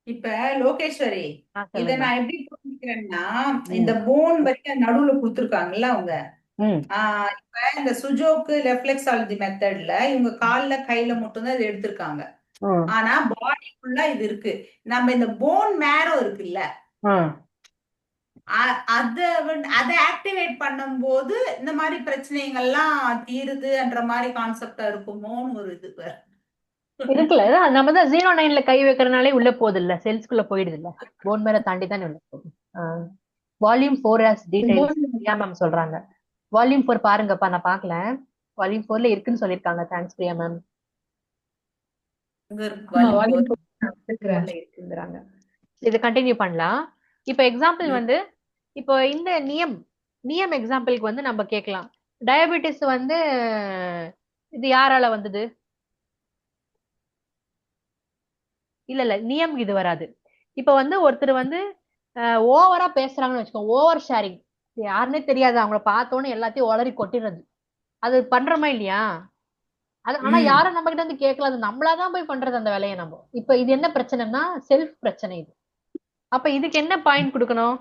இப்ப லோகேஸ்வரி, இத சொல்லுங்க. நான் எப்படி புரிஞ்சுக்கிறேன்னா, இந்த ம். போன் வரைக்கும் நடுவுல குடுத்துருக்காங்கல்ல அவங்க. ம். இப்ப இந்த சுஜோக்கு ரெஃப்ளெக்ஸாலஜி மெத்தட்ல இவங்க கால்ல கையில மட்டும்தான் இது எடுத்திருக்காங்க. ம். ஆனா பாடி ஃபுல்லா இது இருக்கு. நம்ம இந்த போன் மேரோ இருக்குல்ல, ம். அத அத ஆக்டிவேட் பண்ணும்போது இந்த மாதிரி பிரச்சனைகள்லாம் தீருதுன்ற மாதிரி கான்செப்டா இருக்குமோன்னு ஒரு இது வேற. இருக்குல்ல, அதான் நம்ம தான் 09ல கை வைக்கிறனாலே உள்ள போகுது இல்ல, செல்ஸ்குள்ள போயிடுது இல்ல. போன் மேல தாண்டி தானே உள்ள போகுது. Volume 4 has details. Priya ma'am சொல்றாங்க. வால்யூம் 4 பாருங்கப்பா, நான் பார்க்கல. வால்யூம் 4ல இருக்குன்னு சொல்லியிருக்காங்க. Thanks Priya ma'am. இங்க இருக்கு ஆமா, வால்யூம் வால்யூம் 4. போட்டுக்கிறேன். 4ல இருக்குங்கிறாங்க. இது கண்டினியூ பண்ணலாம். இப்போ எக்ஸாம்பிள் வந்து, இப்போ இந்த நியம் நியம் எக்ஸாம்பிளுக்கு வந்து நம்ம கேட்கலாம். டயபெட்டிஸ் வந்து இது யாரால வந்தது? இல்ல இல்ல, நியம் இது வராது. இப்ப வந்து ஒருத்தர் வந்து ஓவரா பேசுறாங்கன்னு வச்சுக்கோங்க, ஓவர் ஷேரிங். யாருன்னே தெரியாது, அவங்கள பார்த்தோன்னே எல்லாத்தையும் உளறி கொட்டிடுறது. அது பண்றோமா இல்லையா? அது ஆனா ம். யாரும் நம்ம கிட்ட வந்து கேட்கல, அது நம்மளாதான் போய் பண்றது அந்த வேலையை. நம்ம இப்ப இது என்ன பிரச்சனைனா, செல்ஃப் பிரச்சனை இது. அப்ப இதுக்கு என்ன பாயிண்ட் கொடுக்கணும்?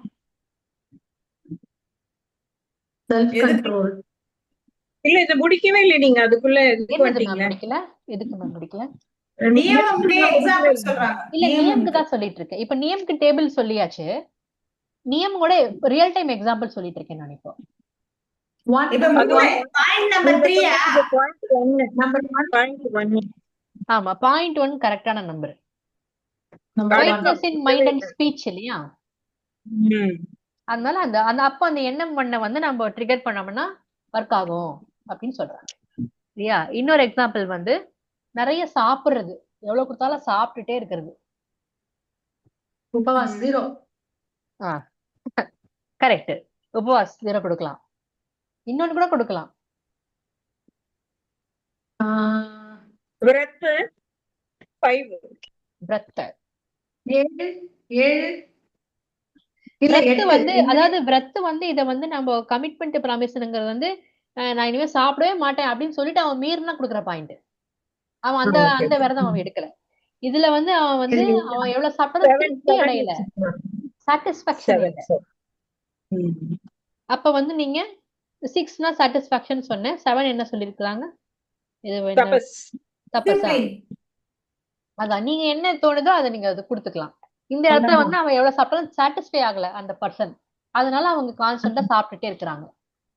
செல்ஃப் எதுக்கு கண்ட்ரோல். இல்ல இத முடிக்கவே இல்ல, நீங்க அதுக்குள்ள இதுக்கு என்னது மேம் வந்துட்டீங்களே. முடிக்கல? எதுக்கு மேம் முடிக்கல? நியமம்க்கே நான் முடிக்கவே எக்ஸாம்பிள் இல்லை. சொல்றாங்க. இல்ல, நியம்க்கு நியமம்க்கு தான் சொல்லிட்டு இருக்கேன். இப்ப நியம்க்கு டேபிள் சொல்லியாச்சு. நியம் கூட ரியல் டைம் எக்ஸாம்பிள் சொல்லிட்டு இருக்கேன் நான் இப்போ. ஒன் இப்ப அது பாயிண்ட் நம்பர் நீங்க 3. சொன்னது பாயிண்ட் ஒன்னு. Number one. பாயிண்ட் ஒன்னு. ஆமா, பாயிண்ட் 1 கரெக்டான நம்பர். நம்பர் அதுக்கு ஒன். நான் ஒயிட்னஸ் இன் முடிக்கவே மைண்ட் அண்ட் இல்லை. ஸ்பீச் இல்லையா? ம். அதனால அந்த அந்த அப்ப அந்த எண்ணம் பண்ண வந்து நம்ம ட்ரிகர் பண்ணோம்னா ஒர்க் ஆகும் அப்படின்னு சொல்றாங்க இல்லையா? இன்னொரு எக்ஸாம்பிள் வந்து நிறைய சாப்பிடுறது. எவ்வளவு கொடுத்தாலும் சாப்பிட்டுட்டே இருக்கிறது. உபவாஸ் ஜீரோ. ஆ, கரெக்ட். உபவாஸ் 0 கொடுக்கலாம். இன்னொன்னு கூட கொடுக்கலாம். விரத்து 5. பிரத். ஏழு. ஏழு. இல்ல பிரத் எட்டு. வந்து, அதாவது பிரத் வந்து இதை வந்து நம்ம கமிட்மெண்ட் ப்ராமிஸ்ங்கிறது வந்து நான் இனிமே சாப்பிடவே மாட்டேன் அப்படின்னு சொல்லிட்டு அவன் மீறினா கொடுக்குற பாயிண்ட். அவன் அந்த ஓகே. அந்த விரதம் அவன் எடுக்கல. இதுல வந்து அவன் வந்து அவன் எவ்வளவு சாப்பிட்டாலும் 7 திருப்தி 7 அடையல, வச்சுக்கலாம். சாட்டிஸ்பாக்சன் 7 இல்ல. 7. ம். அப்ப வந்து நீங்க 6னா சாட்டிஸ்பாக்சன் சொன்னேன், 7 என்ன சொல்லிருக்காங்க? இது என்ன தபஸ். தப்பசா? டிசிப்ளின். அதான், நீங்க என்ன தோணுதோ அதை நீங்க அது கொடுத்துக்கலாம். இந்த இடத்துல வந்து அவன் எவ்வளவு சாப்பிட்டாலும் சாட்டிஸ்ஃபை ஆகல அந்த பர்சன். அதனால அவங்க கான்ஸ்டன்டா சாப்பிட்டுட்டே இருக்கிறாங்க.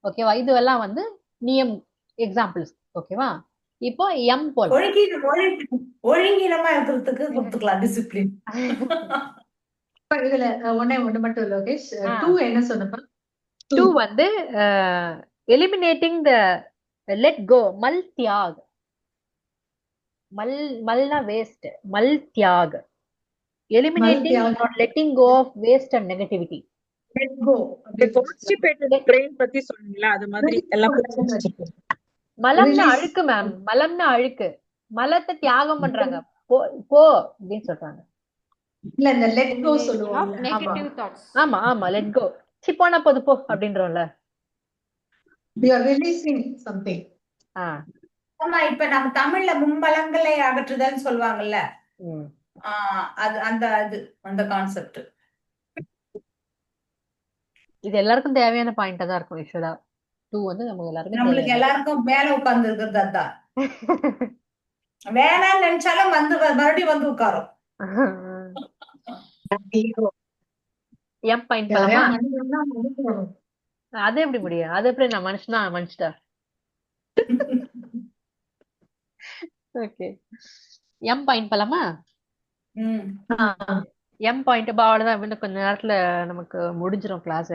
ஓகேவா? இதுவெல்லாம் வந்து நியம் எக்ஸாம்பிள்ஸ். ஓகேவா? இப்போ எம் போலாம். ஒழுங்கீனமா இருக்கிறதுக்கு கொடுத்துக்கலாம் டிசிப்ளின். இதுல ஒண்ணே ஒண்ணு மட்டும் லோகேஷ். டூ என்ன சொன்னப்ப? 2 வந்து எலிமினேட்டிங் த லெட் கோ, மல் தியாக். மல் மல்னா வேஸ்ட், மல் தியாக். எலிமினேட்டிங் மல்தியாக. or letting go of waste and negativity. Let go இந்த அப்படின்னு வச்சுக்கலாம். கான்ஸ்டிபேட்டட் பிரெயின் பத்தி சொன்னீங்களா, அது மாதிரி எல்லாம் புரிஞ்சு வச்சிருக்கேன். மலம்னா ரிலீஸ். அழுக்கு மேம், மலம்னா அழுக்கு. மலத்தை தியாகம் பண்றாங்க. போ போ அப்படின்னு சொல்றாங்க. இல்ல இந்த லெட் கோ Elimination of சொல்லுவோம்ல. ஆமா. negative thoughts. ஆமா ஆமா, லெட் கோ. சி போனா போது போ அப்படின்றோம்ல. You are releasing something. ஆ. ஆமா, இப்ப நம்ம தமிழ்ல மும்மலங்களை அகற்றுதல் சொல்லுவாங்கல்ல. ம். அது அந்த அது அந்த கான்செப்ட். இது எல்லாருக்கும் தேவையான பாயிண்டா தான் இருக்கும் யூஸ்வலா. 2 வந்து நமக்கு எல்லாருக்கும் நம்மளுக்கு தேவையான. எல்லாருக்கும் மேல உட்கார்ந்து இருக்கிறது அதான். வேணாம்னு நினைச்சாலும் வந்து மறுபடியும் வந்து உட்காரும். எம் பாயிண்ட் யாரையா போலாமா? மனிதன்னா மன்னிக்கணும். அது எப்படி முடியும்? அது எப்படி நான் மனுஷனா மனுஷடா? ஓகே, எம் பாயிண்ட் போலாமா? ம். எம் பாயிண்ட் அவ்வளவுதான். இன்னும் கொஞ்ச நேரத்துல நமக்கு முடிஞ்சிரும் கிளாஸ்.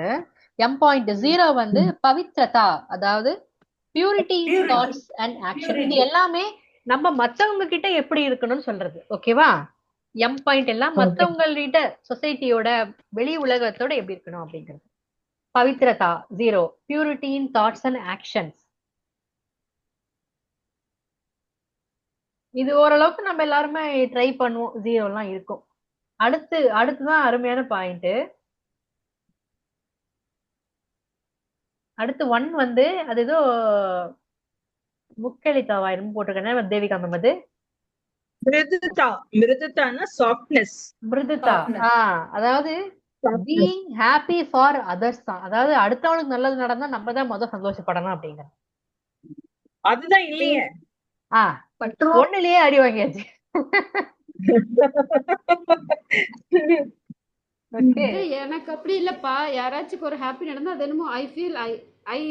M.0 வந்து பவித்ரதா, அதாவது purity in purity. Thoughts and action. இது பியூரிட்டி. எல்லாமே நம்ம மத்தவங்க கிட்ட எப்படி இருக்கணும்னு சொல்றது. ஓகேவா? எம் பாயிண்ட் எல்லாம் ஓகே. மத்தவங்கள்ட்ட, சொசைட்டியோட, வெளி உலகத்தோட எப்படி இருக்கணும் அப்படிங்கிறது. பவித்ரதா 0, purity in thoughts and actions. இது ஓரளவுக்கு நம்ம எல்லாருமே ட்ரை பண்ணுவோம், 0 எல்லாம் இருக்கும். அடுத்துதான் அருமையான பாயிண்ட். அடுத்து 1 வந்து அது ஏதோ முக்கெளித்தாவா என்னமோ போட்டிருக்கேன். தேவிகா மேம் அது மிருதுதான்னா சாஃப்ட்னஸ். மிருதுதா. Softness. அதாவது பீயிங் ஹாப்பி ஃபார் அதர்ஸ் தான். அதாவது அடுத்தவனுக்கு நல்லது நடந்தா நம்ம தான் முதல் சந்தோஷப்படணும் அப்படிங்கிற. அதுதான் இல்லையே. பற்றும் ஒண்ணுலயே அடி வாங்கியாச்சு. ஓகே, எனக்கு அப்படி இல்லப்பா. யாராச்சும் ஒரு ஹாப்பி நடந்தா அது என்னமோ I feel I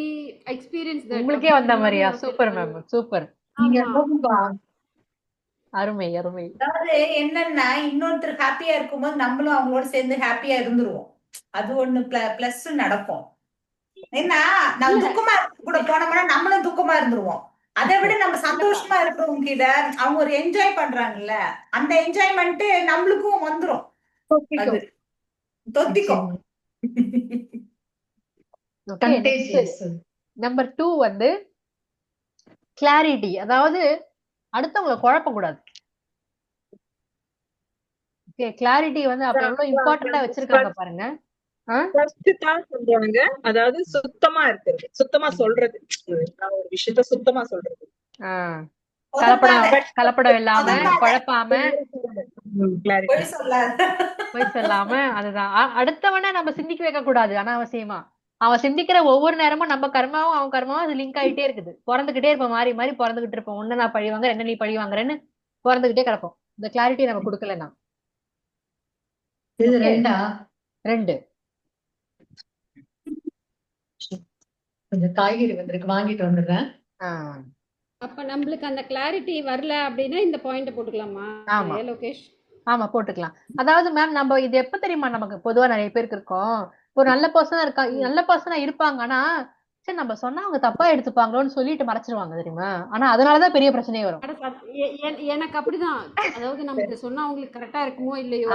experience that உங்களுக்கே வந்த அப்படிங்கிற மாதிரி மாதிரியா? நான் சூப்பர் feel மேம், சூப்பர், நீங்க ஆமா. ரொம்ப அருமை அருமை. அதாவது என்னன்னா இன்னொருத்தர் ஹாப்பியா இருக்கும்போது நம்மளும் அவங்களோட சேர்ந்து ஹாப்பியா இருந்துருவோம். அது ஒண்ணு பிளஸ் நடக்கும். ஏன்னா நம்ம இல்ல துக்கமா கூட போனோம்னா நம்மளும் துக்கமா இருந்துருவோம். அதை விட நம்ம இல்லப்பா. சந்தோஷமா இருக்கிறவங்க கிட்ட அவங்க ஒரு என்ஜாய் பண்றாங்கல்ல, அந்த என்ஜாய்மெண்ட் நம்மளுக்கும் வந்துரும். அது தொத்திக்கும். Okay, contagious. நம்பர் 2 வந்து கிளாரிட்டி. அதாவது அடுத்தவங்களை குழப்பக்கூடாது. ஓகே, கிளாரிட்டி வந்து அப்ப எவ்வளவு இம்பார்ட்டண்டா வச்சிருக்காங்க பாருங்க. ஃபர்ஸ்ட் தான் சொல்றாங்க. அதாவது சுத்தமா இருக்கிறது, சுத்தமா சொல்றது. நான் ஒரு விஷயத்த சுத்தமா சொல்றது. கலப்படம் இல்லாம, குழப்பாம, Clarity. பொய் சொல்லாத. பொய் சொல்லாம. அதுதான் அடுத்தவனை நம்ம சிந்திக்க வைக்க கூடாது அனாவசியமா. அவன் சிந்திக்கிற ஒவ்வொரு நேரமும் நம்ம கர்மாவும் அவன் கர்மாவும் அது லிங்க் ஆயிட்டே இருக்குது. பிறந்துகிட்டே இருப்போம், மாறி மாறி பிறந்துகிட்டு இருப்போம். ஒண்ணு நான் பழி வாங்குறேன், என்ன நீ பழி வாங்குறேன்னு பிறந்துகிட்டே கிடப்போம். இந்த கிளாரிட்டி நம்ம கொடுக்கலன்னா. இது Okay. 2 2 கொஞ்சம் காய்கறி வந்திருக்கு, வாங்கிட்டு வந்துடுறேன். அப்ப நம்மளுக்கு அந்த கிளாரிட்டி வரல அப்படின்னா இந்த பாயிண்ட் போட்டுக்கலாமா? ஆமா. லோகேஷ். ஆமா, போட்டுக்கலாம். அதாவது மேம் நம்ம இது எப்ப தெரியுமா நமக்கு பொதுவா நிறைய பேருக்கு இருக்கும், ஒரு நல்ல பர்சனா இருக்கா, நல்ல பர்சனா இருப்பாங்க, ஆனா சரி நம்ம சொன்னா அவங்க தப்பா எடுத்துப்பாங்களோன்னு சொல்லிட்டு மறைச்சிருவாங்க தெரியுமா. ஆனா அதனாலதான் பெரிய பிரச்சனையே வரும். எனக்கு அப்படிதான். அதாவது நம்ம இதை சொன்னா அவங்களுக்கு கரெக்டா இருக்குமோ இல்லையோ,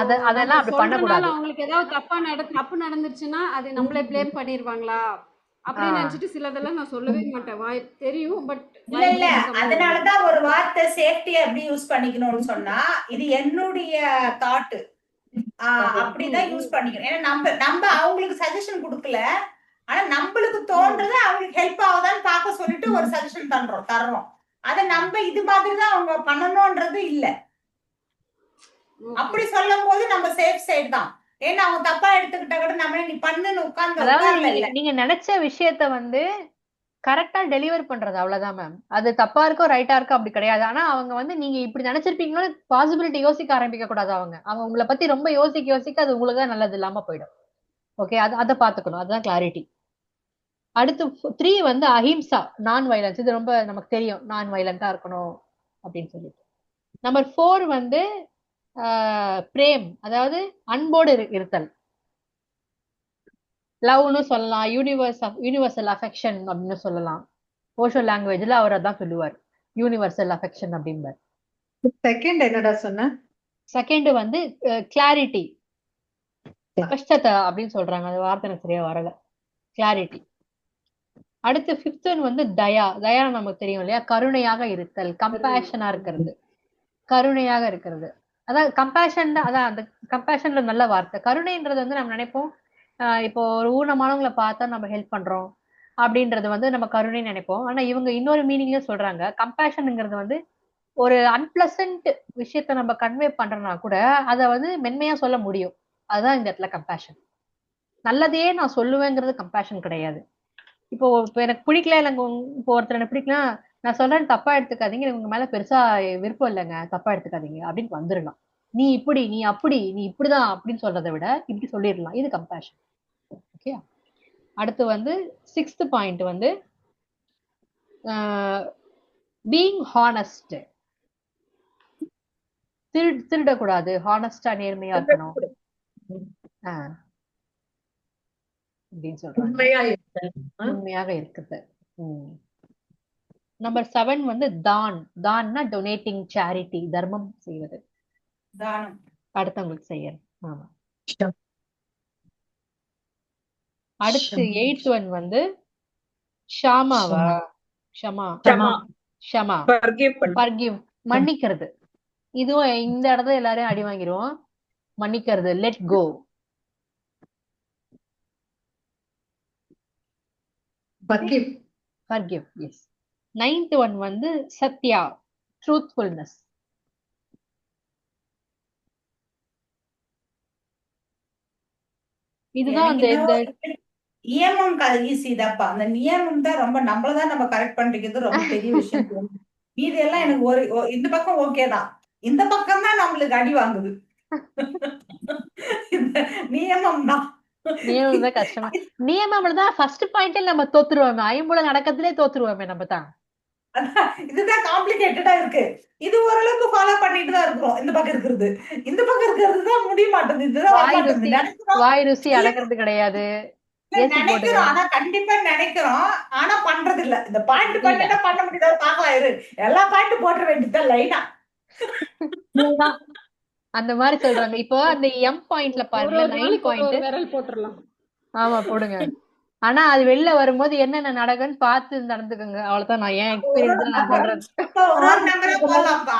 அதெல்லாம் அப்படி பண்ணக்கூடாது. அவங்களுக்கு ஏதாவது தப்பு நடந்துருச்சுன்னா அது நம்மளே பிளேம் பண்ணிருவாங்களா அப்படின்னு நினைச்சிட்டு சிலதெல்லாம் நான் சொல்லவே மாட்டேன். தெரியும் பட் இல்ல அதனாலதான் ஒரு வார்த்தை சேஃப்டி எப்படி யூஸ் பண்ணிக்கணும்னு சொன்னா, இது என்னுடைய தாட் அப்படிதான் யூஸ் பண்ணிக்கணும். ஏன்னா நம்ம அவங்களுக்கு சஜஷன் கொடுக்கல, ஆனா நம்மளுக்கு தோன்றதை அவங்களுக்கு ஹெல்ப் ஆகுதான்னு பார்க்க சொல்லிட்டு ஒரு சஜஷன் தர்றோம். அதை நம்ம இது மாதிரிதான் அவங்க பண்ணணும்ன்றது இல்ல. அப்படி சொல்லும் போது நம்ம சேஃப் சைடு தான். ஏன்னா அவங்க தப்பா எடுத்துக்கிட்ட கூட நம்ம நீ பண்ணுன்னு உட்கார்ந்து நீங்க நினைச்ச விஷயத்த வந்து கரெக்டா டெலிவர் பண்றது, அவ்வளவுதான் மேம். அது தப்பா இருக்கோ ரைட்டா இருக்கோ அப்படி கிடையாது. ஆனா அவங்க வந்து நீங்க இப்படி நினைச்சிருப்பீங்களோ பாசிபிலிட்டி யோசிக்க ஆரம்பிக்க கூடாது. அவங்க உங்களை பத்தி ரொம்ப யோசிக்க அது உங்களுக்கு தான் நல்லது இல்லாம போயிடும். ஓகே, அதை பாத்துக்கணும். அதுதான் கிளாரிட்டி. அடுத்து 3 வந்து அஹிம்சா, நான் வயலன்ஸ். இது ரொம்ப நமக்கு தெரியும், நான் வயலண்டா இருக்கணும் அப்படின்னு சொல்லிட்டு. நம்பர் 4 வந்து பிரேம், அதாவது அன்போடு இருத்தல். லவ்னு சொல்லலாம், யூனிவர்சல் அஃபெக்ஷன் அப்படின்னு சொல்லலாம். ஓஷோ லாங்குவேஜ்ல அவர் அதான் சொல்லுவார், யூனிவர்சல் அஃபெக்ஷன் அப்படிம்பார். செகண்ட் என்னடா சொன்ன? செகண்ட் வந்து கிளாரிட்டி, ஸ்பஷ்டத்தை அப்படின்னு சொல்றாங்க. அது வார்த்தை எனக்கு சரியா வரல. கிளாரிட்டி. அடுத்து 5th வந்து தயா நமக்கு தெரியும் இல்லையா, கருணையாக இருத்தல், கம்பேஷனா இருக்கிறது, கருணையாக இருக்கிறது. அதான் கம்பேஷன் தான். அதான் அந்த கம்பேஷன்ல நல்ல வார்த்தை. கருணைன்றது வந்து நம்ம நினைப்போம், இப்போ ஒரு ஊனமானவங்களை பார்த்தா நம்ம ஹெல்ப் பண்றோம் அப்படின்றது வந்து நம்ம கருணை நினைப்போம். ஆனா இவங்க இன்னொரு மீனிங்ல சொல்றாங்க, கம்பேஷன்ங்கிறது வந்து ஒரு அன்பிளசன்ட் விஷயத்த நம்ம கன்வே பண்றோம்னா கூட அதை வந்து மென்மையா சொல்ல முடியும். அதுதான் இந்த இடத்துல கம்பேஷன். நல்லதையே நான் சொல்லுவேங்கிறது கம்பேஷன் கிடையாது. இப்போ எனக்கு பிடிக்கல, எனக்கு இப்போ ஒருத்தர் எனக்கு பிடிக்கல, நான் சொல்றேன் தப்பா எடுத்துக்காதீங்க, உங்க மேல பெருசா விருப்பம் இல்லைங்க, தப்பா எடுத்துக்காதீங்க அப்படின்னு வந்துடலாம். நீ இப்படி, நீ அப்படி, நீ இப்படிதான் அப்படின்னு சொல்றதை விட இப்படி சொல்லிடலாம். இது கம்பேஷன். ஓகே. அடுத்து வந்து 6th பாயிண்ட் வந்து பீயிங் ஹானஸ்ட். திருடக்கூடாது, ஹானஸ்டா நேர்மையா இருக்கணும் அப்படின்னு சொல்றாங்க. உண்மையாக இருக்குது. நம்பர் 7 வந்து தான்னா டொனேட்டிங், சேரிட்டி, தர்மம் செய்வது, தானம், அடுத்தவங்களுக்கு செய்யறது. ஆமா. அடுத்து 8th ஒன் வந்து ஷாமாவா, ஷமா, ஃபர்கிவ், மன்னிக்கிறது. இதுவும் இந்த இடத்துல எல்லாரையும் அடி வாங்கிடுவோம். மன்னிக்கிறது, let go. Forgive, yes. 9th one வந்து சத்யா, ட்ரூத்ஃபுல்னஸ். இதுதான் எனக்கு அந்த இன்னும் இந்த நியமம் ஈஸி தான்ப்பா. அந்த நியமம் தான் ரொம்ப நம்மளதான் நம்ம கரெக்ட் பண்றது ரொம்ப பெரிய விஷயம் தோணுது. மீதி எல்லாம் எனக்கு இந்த பக்கம் ஓகே தான். இந்த பக்கம் தான் நம்மளுக்கு அடி வாங்குது. இந்த நியமம் தான். நியமம் தான் கஷ்டமா. நியமம்ல தான் ஃபர்ஸ்ட் பாயிண்ட்ல நம்ம தோத்துருவோமே, ஐம்புலன் அடக்கத்திலே தோத்துருவோமே நம்ம தான். அதான் இதுதான் காம்ப்ளிகேட்டடா இருக்கு. இது ஓரளவுக்கு ஃபாலோ பண்ணிட்டு தான் இருக்கிறோம். இந்த பக்கம் இருக்கிறது, இந்த பக்கம் இருக்கிறது தான் முடிய மாட்டேங்குது. இதுதான் வாய் வரமாட்டேங்குது. ருசி நினைக்கிறோம் வாய் ருசி அடக்கிறது கிடையாது. ஏசி நினைக்கிறோம் போட்டுக்கிறோம். ஆனா கண்டிப்பா நினைக்கிறோம். ஆனா பண்றது இல்ல. இந்த பாயிண்ட் இல்ல பண்ணிட்டா பண்ண முடியாது. பாக்கலாம் இரு. எல்லா பாயிண்ட் போட்டுற வேண்டியதுதான் லைனா. இதுதான் அந்த மாதிரி சொல்றாங்க. இப்போ அந்த எம் பாயிண்ட்ல ஒரு பாருங்களேன், ஒரு 9 நாளைக்கு ஒரு பாயிண்ட். ஒரு விரல் போட்டுறலாம். ஆமா போடுங்க. ஆனா அது வெளில வரும்போது என்னென்ன நடக்குன்னு பார்த்து நடந்துக்கோங்க. அவ்வளவுதான் நான் என் ஒரு ஒரு எக்ஸ்பீரியன்ஸ்ல நான் சொல்றது. அப்ப ஒரு ஒரு நம்பரா போடலாம்ப்பா.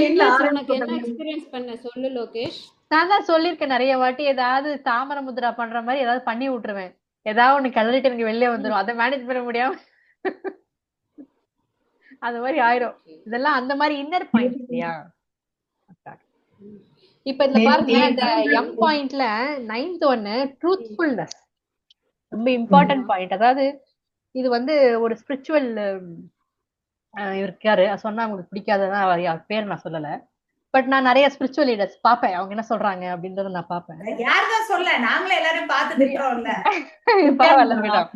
என்ன உனக்கு என்ன எக்ஸ்பீரியன்ஸ் பண்ண சொல்லு லோகேஷ். நான் தான் சொல்லியிருக்கேன் நிறைய வாட்டி, ஏதாவது தாமர முத்ரா பண்ற மாதிரி ஏதாவது பண்ணி விட்டுருவேன். ஏதாவது ஒண்ணு கிளறிட்டு எனக்கு வெளியே வந்துடும். அதை மேனேஜ் பண்ண முடியாம அந்த மாதிரி ஆயிரும். இதெல்லாம் அந்த மாதிரி இன்னர் பாயிண்ட் இல்லையா? இப்ப இதுல பாருங்க, இந்த எம் பாயிண்ட்ல 9th ஒன்னு ட்ரூத்ஃபுல்னஸ் ரொம்ப இம்பார்ட்டன்ட் பாயிண்ட். அதாவது இது வந்து ஒரு ஸ்பிரிச்சுவல் இருக்காரு சொன்னா உங்களுக்கு பிடிக்காததான் அவர் பேர் நான் சொல்லல. பட் நான் நிறைய ஸ்பிரிச்சுவல் லீடர்ஸ் பாப்பேன், அவங்க என்ன சொல்றாங்க அப்படின்றத நான் பாப்பேன். யாருதான் சொல்ல, நாங்களே எல்லாரும் பார்த்துட்டு இருக்கிறோம்ல. பரவாயில்ல மேடம்.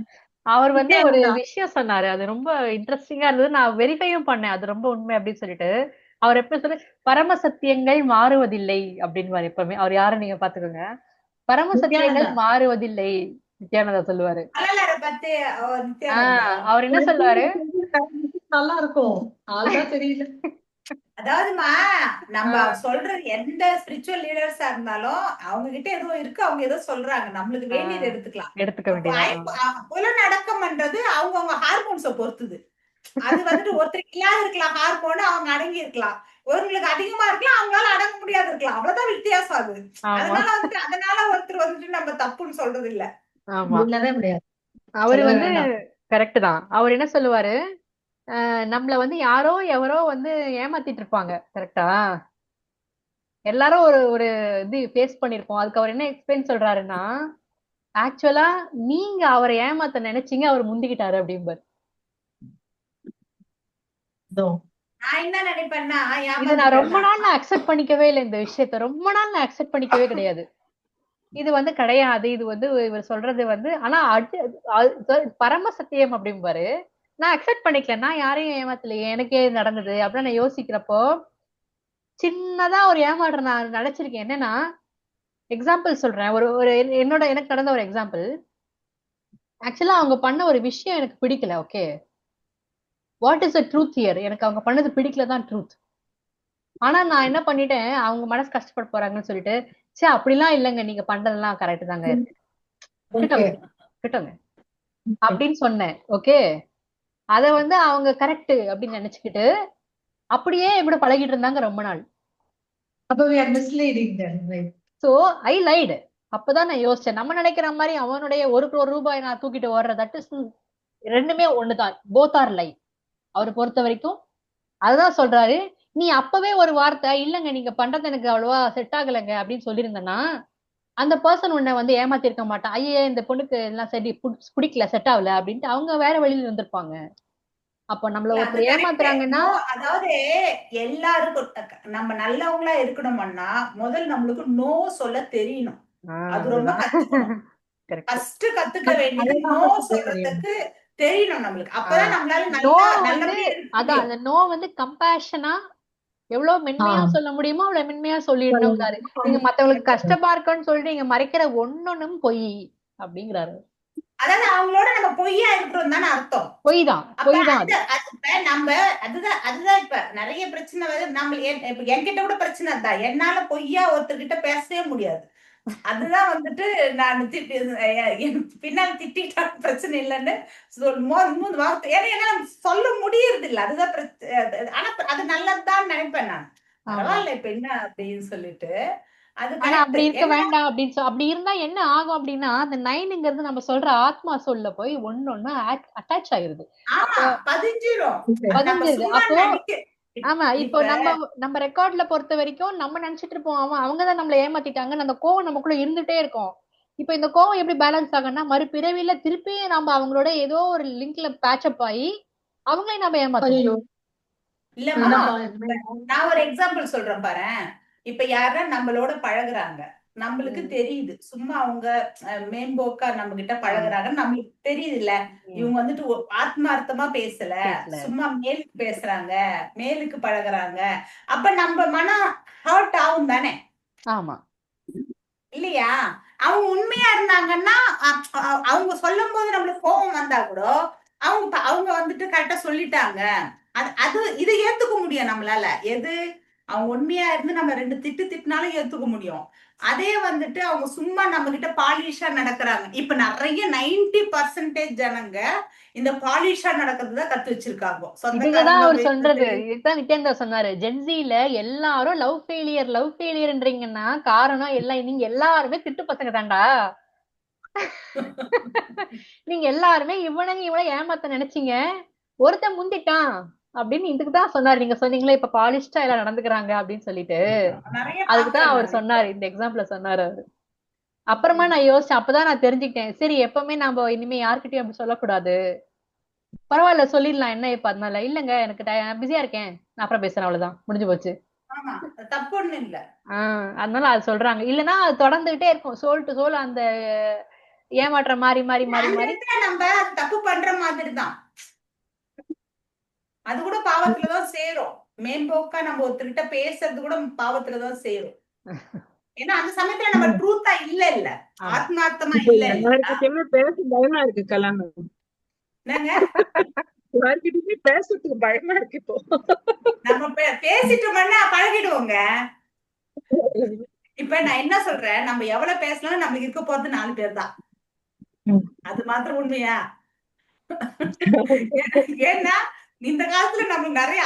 அவர் வந்து ஒரு விஷயம் சொன்னாரு, அது ரொம்ப இன்ட்ரெஸ்டிங்கா இருந்தது. நான் வெரிஃபையும் பண்ணேன், அது ரொம்ப உண்மை அப்படின்னு சொல்லிட்டு. அவர் எப்படி சொல்லு, பரம சத்தியங்கள் மாறுவதில்லை அப்படின்னு எப்பவுமே. அவர் யாரும் நீங்க பாத்துக்கோங்க. பரம சத்தியங்கள் மாறுவதில்லை நித்யானந்தா சொல்லுவாரு. பத்தி அவர் என்ன சொல்லுவாரு, நல்லா இருக்கும். ஆள்தான் தெரியல. அதாவதுமா நம்ம சொல்றது எந்த ஸ்பிரிச்சுவல் லீடர்ஸா இருந்தாலும் அவங்க கிட்ட ஏதோ இருக்கு, அவங்க ஏதோ சொல்றாங்க, நம்மளுக்கு வேண்டியது எடுத்துக்கலாம். எடுத்துக்க வேண்டியது. புலனடக்கம்ன்றது அவங்கவுங்க ஹார்மோன்ஸ பொறுத்துது. அது வந்துட்டு ஒருத்தருக்கு இல்லாத இருக்கலாம் ஹார்மோன், அவங்க அடங்கி இருக்கலாம். ஒருங்களுக்கு அதிகமா இருக்கலாம், அவங்களால அடங்க முடியாது இருக்கலாம். அவ்வளவுதான் வித்தியாசம் அது. அதனால ஒருத்தர் வந்துட்டு நம்ம தப்புன்னு சொல்றது இல்ல. அவரு வந்து கரெக்ட் தான். அவர் என்ன சொல்லுவாரு, நம்மள வந்து யாரோ எவரோ வந்து ஏமாத்திட்டு இருப்பாங்க, கரெக்டா? எல்லாரும் ஒரு ஒரு இது ஃபேஸ் பண்ணிருப்போம். அதுக்கு அவர் என்ன எக்ஸ்பிளைன் சொல்றாருன்னா, ஆக்சுவலா நீங்க அவரை ஏமாத்த நினைச்சீங்க, அவர் முந்திக்கிட்டாரு அப்படிம்பாரு. நான் என்ன நினைப்பேன்னா, இது நான் ரொம்ப நாள் நான் அக்செப்ட் பண்ணிக்கவே இல்லை. இந்த விஷயத்த ரொம்ப நாள் நான் அக்செப்ட் பண்ணிக்கவே கிடையாது. இது வந்து கிடையாது, இது வந்து இவர் சொல்றது வந்து, ஆனா பரம சத்தியம் அப்படிம்பாரு. நான் அக்செப்ட் பண்ணிக்கல, நான் யாரையும் ஏமாத்தலையே, எனக்கே நடந்தது அப்படின்னு நான் யோசிக்கிறப்போ சின்னதா ஒரு ஏமாற்ற நான் நினைச்சிருக்கேன். என்னன்னா, எக்ஸாம்பிள் சொல்றேன். ஒரு ஒரு எனக்கு நடந்த ஒரு எக்ஸாம்பிள். ஆக்சுவலா அவங்க பண்ண ஒரு விஷயம் எனக்கு பிடிக்கல. Okay, what is the truth here? எனக்கு அவங்க பண்ணது பிடிக்கல தான் ட்ரூத். ஆனா நான் என்ன பண்ணிட்டேன், அவங்க மனசு கஷ்டப்பட போறாங்கன்னு சொல்லிட்டு, சரி அப்படிலாம் இல்லைங்க, நீங்க பண்றதெல்லாம் கரெக்ட் தாங்க, கிட்டோங்க அப்படின்னு சொன்னேன். ஓகே, அத வந்து அவங்க கரெக்ட் அப்படின்னு நினைச்சுக்கிட்டு அப்படியே கூட பழகிட்டு இருந்தாங்க ரொம்ப நாள். So I light. அப்பதான் நான் யோசிச்சேன், நம்ம நினைக்கிற மாதிரி அவனுடைய 1 crore ரூபாய் நான் தூக்கிட்டு ஓடுற, தட் இஸ் ரெண்டுமே ஒண்ணுதான். போத் ஆர் லை. அவரை பொறுத்த வரைக்கும் அதுதான் சொல்றாரு. நீ அப்பவே ஒரு வார்த்தை இல்லங்க நீங்க பண்றது எனக்கு அவ்வளவா செட் ஆகலைங்க அப்படின்னு சொல்லியிருந்தேன்னா, அந்த பர்சன் உன்னை வந்து ஏமாத்திருக்க மாட்டான். ஐயே இந்த பொண்ணுக்கு எல்லாம் சரி பிடிக்கல, செட் ஆகல அப்படின்ட்டு அவங்க வேற வழியில இருந்திருப்பாங்க. அப்ப நம்மள ஒருத்தர் ஏமாத்துறாங்கன்னா, அதாவது எல்லாருக்கும் நம்ம நல்லவங்களா இருக்கணும்னா முதல் நம்மளுக்கு நோ சொல்ல தெரியணும். அது ரொம்ப கத்துக்கணும். ஃபர்ஸ்ட் கத்துக்க வேண்டியது நோ சொல்றதுக்கு தெரியணும் நம்மளுக்கு. அப்பதான் நம்மளால அதான் அந்த நோ வந்து கம்பேஷனா எவ்வளவு மென்மையா சொல்ல முடியுமோ அவ்வளவு மென்மையா சொல்லிடணும். நீங்க மத்தவங்களுக்கு கஷ்டமா இருக்குன்னு சொல்லிட்டு நீங்க மறைக்கிற ஒன்னொன்னும் பொய் அப்படிங்கிறாரு. அதாவது அவங்களோட நம்ம பொய்யா இருக்கிறோம் தானே அர்த்தம். பொய் தான். நம்ம அதுதான் இப்ப நிறைய பிரச்சனை வருது. நம்ம என்கிட்ட கூட பிரச்சனை தான். என்னால பொய்யா ஒருத்தர்கிட்ட பேசவே முடியாது. அதுதான் வந்துட்டு நான் பின்னால் திட்டா பிரச்சனை இல்லைன்னு வார்த்தை ஏன்னா சொல்ல முடியறது இல்ல. அதுதான் பிரச்சனை. ஆனா அது நல்லதுதான் நினைப்பேன் நான். பரவாயில்ல இப்ப என்ன அப்படின்னு சொல்லிட்டு. ஆனா அப்படி இருக்க வேண்டாம் அப்படின்னு அப்படி இருந்தா என்ன ஆகும் அப்படின்னா, அந்த 9ங்கிறது நம்ம சொல்ற ஆத்மா சொல்ல போய் ஒண்ணு அட்டாச் ஆயிருது, பதிஞ்சிரும். அப்போ ஆமா, இப்போ நம்ம ரெக்கார்ட்ல பொறுத்த வரைக்கும் நம்ம நினைச்சிட்டு இருப்போம் அவங்கதான் நம்மள ஏமாத்திட்டாங்கன்னு. அந்த கோவம் நமக்குள்ள இருந்துட்டே இருக்கும். இப்ப இந்த கோவம் எப்படி பேலன்ஸ் ஆகும்னா மறுபிறவில திருப்பி நம்ம அவங்களோட ஏதோ ஒரு லிங்க்ல பேட்சப் ஆகி அவங்களையும் நம்ம ஏமாத்தணும். ஐயோ இல்லம்மா, என்னப்பா நான் ஒரு எக்ஸாம்பிள் சொல்றேன் பாரேன். இப்ப யாரா நம்மளோட பழகுறாங்க, நம்மளுக்கு தெரியுது சும்மா அவங்க மேம்போக்கா நம்ம கிட்ட பழகுறாங்க, நம்மளுக்கு தெரியுது இல்ல இவங்க வந்துட்டு ஆத்மார்த்தமா பேசல, பேசல. சும்மா மேலுக்கு பேசுறாங்க, மேலுக்கு பழகுறாங்க. அப்ப நம்ம மனம் ஹர்ட் ஆகும் தானே, ஆமா. இல்லையா? அவங்க உண்மையா இருந்தாங்கன்னா அவங்க சொல்லும் போது நம்மளுக்கு கோபம் வந்தா கூட அவங்க வந்துட்டு கரெக்டா சொல்லிட்டாங்க, அது இதை ஏத்துக்க முடியும் நம்மளால. எது அவங்க உண்மையா இருந்து நம்ம 2 திட்டினாலும் ஏத்துக்க முடியும். அதே வந்துட்டு அவங்க சும்மா நம்ம கிட்ட பாலிஷா நடக்கிறாங்க. இப்ப நிறைய 90% ஜனங்க இந்த பாலிஷா நடக்கிறதுதான் கத்து வச்சிருக்காங்க. இதுதான் அவர் சொல்றது. சொந்தக்காரங்க இதுதான் நித்யானந்தா சொன்னாரு. ஜென்சில எல்லாரும் லவ் ஃபெயிலியர்ன்றீங்கன்னா காரணம் எல்லாம் நீங்க எல்லாருமே திட்டு பசங்க தான்டா. நீங்க எல்லாருமே இவனை ஏமாத்த நினைச்சீங்க, ஒருத்தன் முந்திட்டான் அப்படின்னு இதுக்குதான் சொன்னாரு. நீங்க சொன்னீங்களே இப்ப பாலிஷ்டா எல்லாம் நடந்துக்கிறாங்க அப்படின்னு சொல்லிட்டு நிறைய அதுக்குதான் அவர் பாக்குறேன். சொன்னாரு, இந்த எக்ஸாம்பிள சொன்னாரு அவரு. அப்புறமா நான் யோசிச்சேன், அப்பதான் நான் தெரிஞ்சுக்கிட்டேன், சரி எப்பவுமே நம்ம இனிமே யார்கிட்டயும் அப்படி சொல்லக்கூடாது, பரவாயில்ல சொல்லிடலாம் என்ன இப்ப, அதனால இல்லங்க எனக்கு பிஸியா இருக்கேன் நான் அப்புறம் பேசுறேன், அவ்வளவுதான் முடிஞ்சு போச்சு. ஆமா, தப்பு ஒண்ணு இல்ல. அதனால அது சொல்றாங்க. இல்லன்னா அது தொடர்ந்துகிட்டே இருக்கும், சோல் டு சோல் அந்த ஏமாற்றம் மாறி மாறி மாறி அந்த மாறி. இடத்துல நம்ம தப்பு பண்ற மாதிரி தான், அது கூட பாவத்துலதான் சேரும். மேம்போக்கா நம்ம ஒருத்தர்கிட்ட பேசுறது கூட பாவத்துலதான் சேரும். ஏன்னா அந்த சமயத்துல நம்ம ட்ரூத்தா இல்ல ஆத்மார்த்தமா இல்ல. எல்லாருக்கிட்டயுமே பேச பயமா இருக்கு கல்யாணம். என்னங்க, எல்லாருக்கிட்டயுமே பேசுறதுக்கு பயமா இருக்கு இப்போ. நம்ம பேசிட்டோம்னா பழகிடுவோங்க. இப்ப நான் என்ன சொல்றேன், நம்ம எவ்வளவு பேசலாம் நம்மளுக்கு இருக்க போறது 4 பேர் தான். அது மாத்திரம் உண்மையா? ஏன்னா இந்த காலத்துல நம்மளுக்கு நிறைய